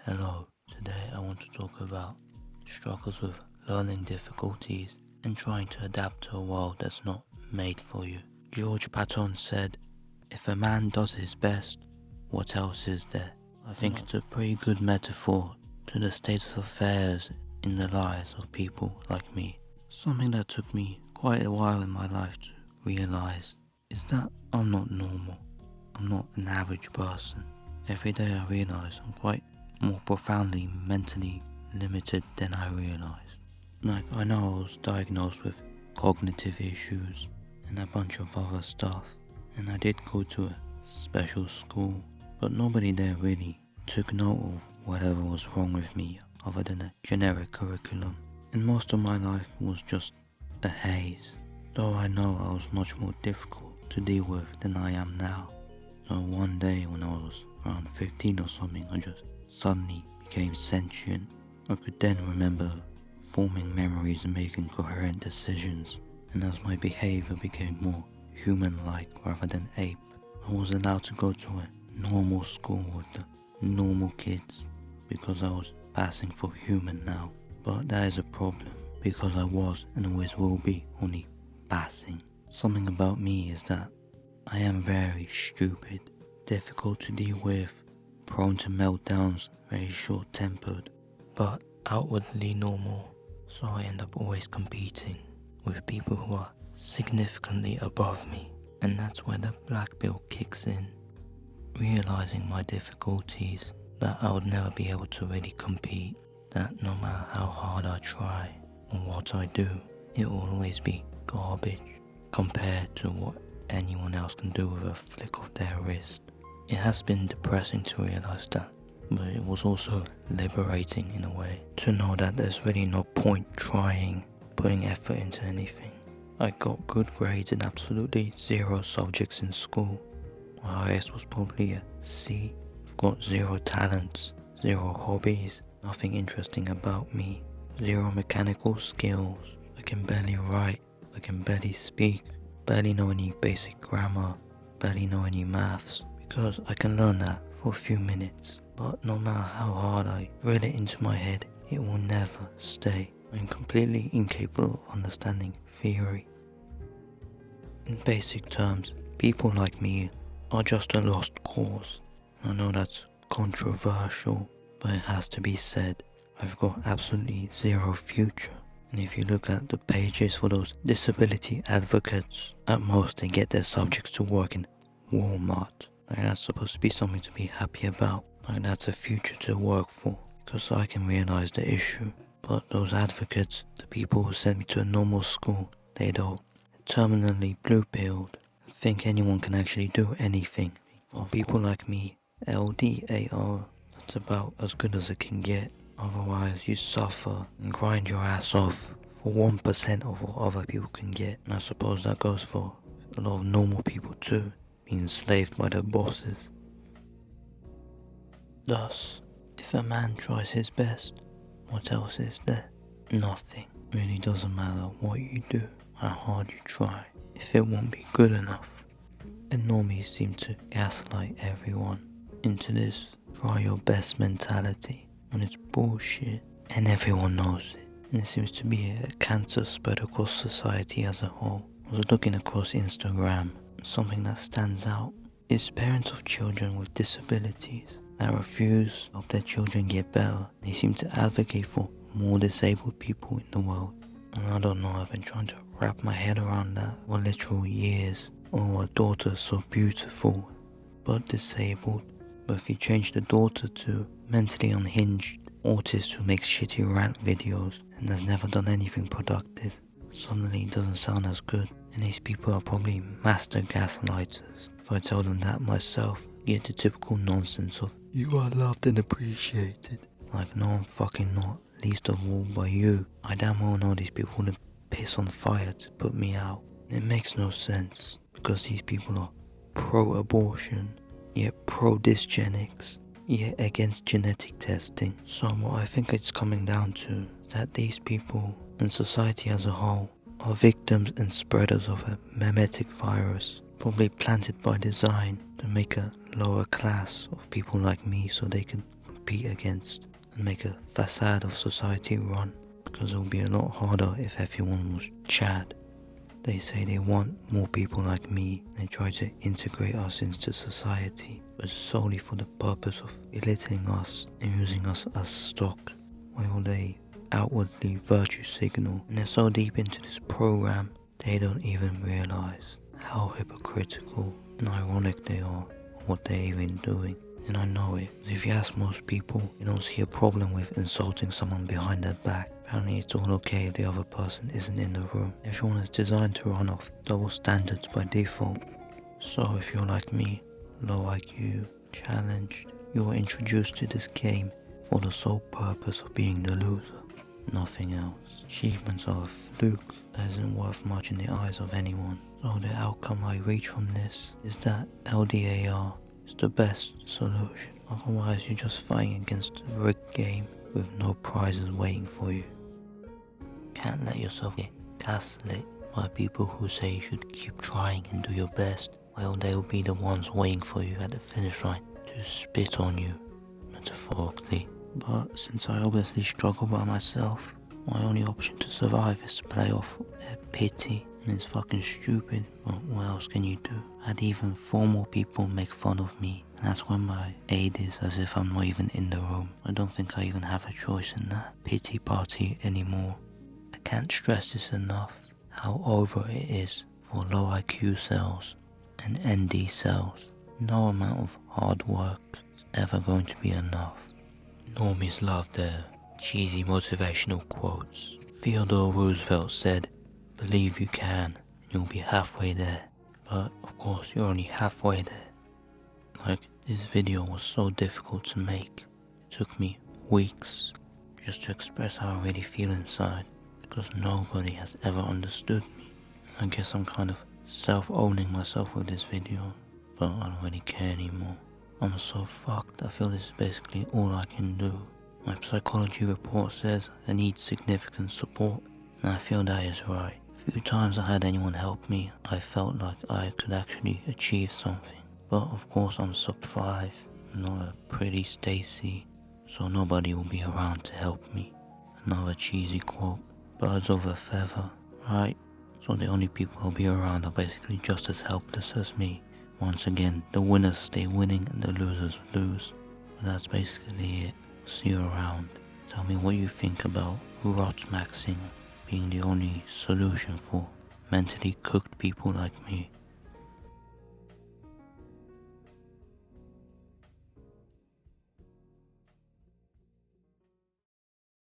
Hello, today I want to talk about struggles with learning difficulties and trying to adapt to a world that's not made for you. George Patton said, "If a man does his best, what else is there?" I think it's a pretty good metaphor to the state of affairs in the lives of people like me. Something that took me quite a while in my life to realize is that I'm not normal. I'm not an average person. Every day I realize I'm quite more profoundly mentally limited than I realized. Like, I know I was diagnosed with cognitive issues and a bunch of other stuff, and I did go to a special school, but nobody there really took note of whatever was wrong with me other than a generic curriculum. And most of my life was just a haze, though I know I was much more difficult to deal with than I am now. So one day when I was around 15 or something, I just suddenly became sentient. I could then remember forming memories and making coherent decisions, and as my behavior became more human-like rather than ape, I was allowed to go to a normal school with the normal kids because I was passing for human now. But that is a problem because I was and always will be only passing. Something about me is that I am very stupid, difficult to deal with, prone to meltdowns, very short-tempered, but outwardly normal, so I end up always competing with people who are significantly above me, and that's where the black belt kicks in. Realizing my difficulties, that I would never be able to really compete, that no matter how hard I try or what I do, it will always be garbage compared to what anyone else can do with a flick of their wrist. It has been depressing to realize that, but it was also liberating in a way to know that there's really no point trying, putting effort into anything. I got good grades in absolutely zero subjects in school. My highest was probably a C. I've got zero talents, zero hobbies, nothing interesting about me, zero mechanical skills. I can barely write, I can barely speak, barely know any basic grammar, barely know any maths, because I can learn that for a few minutes. But no matter how hard I drill it into my head, it will never stay. I'm completely incapable of understanding theory. In basic terms, people like me are just a lost cause. I know that's controversial, but it has to be said. I've got absolutely zero future. And if you look at the pages for those disability advocates, at most they get their subjects to work in Walmart. Like, that's supposed to be something to be happy about. Like, that's a future to work for, because I can realize the issue. But those advocates, the people who sent me to a normal school, they don't. They're terminally blue-pilled and think anyone can actually do anything. For people like me, LDAR, that's about as good as it can get. Otherwise, you suffer and grind your ass off for 1% of what other people can get. And I suppose that goes for a lot of normal people too, being enslaved by their bosses. Thus, if a man tries his best, what else is there? Nothing. It really doesn't matter what you do, how hard you try, if it won't be good enough. And normies seem to gaslight everyone into this try your best mentality. And it's bullshit, and everyone knows it, and it seems to be a cancer spread across society as a whole. I was looking across Instagram, something that stands out is parents of children with disabilities that refuse to help their children get better. They seem to advocate for more disabled people in the world, and I don't know, I've been trying to wrap my head around that for literal years. Oh, a daughter so beautiful but disabled. But if you change the daughter to mentally unhinged autist who makes shitty rant videos and has never done anything productive, suddenly it doesn't sound as good. And these people are probably master gaslighters. If I tell them that myself, I get the typical nonsense of, "You are loved and appreciated." Like, no, I'm fucking not. Least of all by you. I damn well know these people would piss on fire to put me out. It makes no sense, because these people are pro-abortion, yet pro-dysgenics, yet against genetic testing. So what I think it's coming down to is that these people, and society as a whole, are victims and spreaders of a memetic virus, probably planted by design to make a lower class of people like me so they can compete against and make a facade of society run, because it would be a lot harder if everyone was Chad. They say they want more people like me. They try to integrate us into society, but solely for the purpose of belittling us and using us as stock, while they outwardly virtue signal. And they're so deep into this program, they don't even realize how hypocritical and ironic they are of what they're even doing. And I know it. If you ask most people, you don't see a problem with insulting someone behind their back. Apparently it's all okay if the other person isn't in the room. Everyone is designed to run off double standards by default. So if you're like me, low IQ, challenged, you were introduced to this game for the sole purpose of being the loser, nothing else. Achievements are a fluke that isn't worth much in the eyes of anyone. So the outcome I reach from this is that LDAR is the best solution. Otherwise you're just fighting against a rigged game with no prizes waiting for you. Can't let yourself get gaslit by people who say you should keep trying and do your best, while they will be the ones waiting for you at the finish line to spit on you, metaphorically. But since I obviously struggle by myself, my only option to survive is to play off their pity, and it's fucking stupid, but what else can you do? I had even 4 more people make fun of me, and that's when my aid is as if I'm not even in the room. I don't think I even have a choice in that pity party anymore. I can't stress this enough, how over it is for low IQ cells and ND cells. No amount of hard work is ever going to be enough. Normies love their cheesy motivational quotes. Theodore Roosevelt said, "Believe you can, and you'll be halfway there." But of course you're only halfway there. Like, this video was so difficult to make. It took me weeks just to express how I really feel inside, because nobody has ever understood me. I guess I'm kind of self-owning myself with this video, but I don't really care anymore. I'm so fucked, I feel this is basically all I can do. My psychology report says I need significant support, and I feel that is right. A few times I had anyone help me, I felt like I could actually achieve something. But of course I'm sub 5, I'm not a pretty Stacy, so nobody will be around to help me. Another cheesy quote, birds of a feather, right? So the only people who'll be around are basically just as helpless as me. Once again, the winners stay winning and the losers lose. But that's basically it. See you around. Tell me what you think about rot maxing being the only solution for mentally cooked people like me.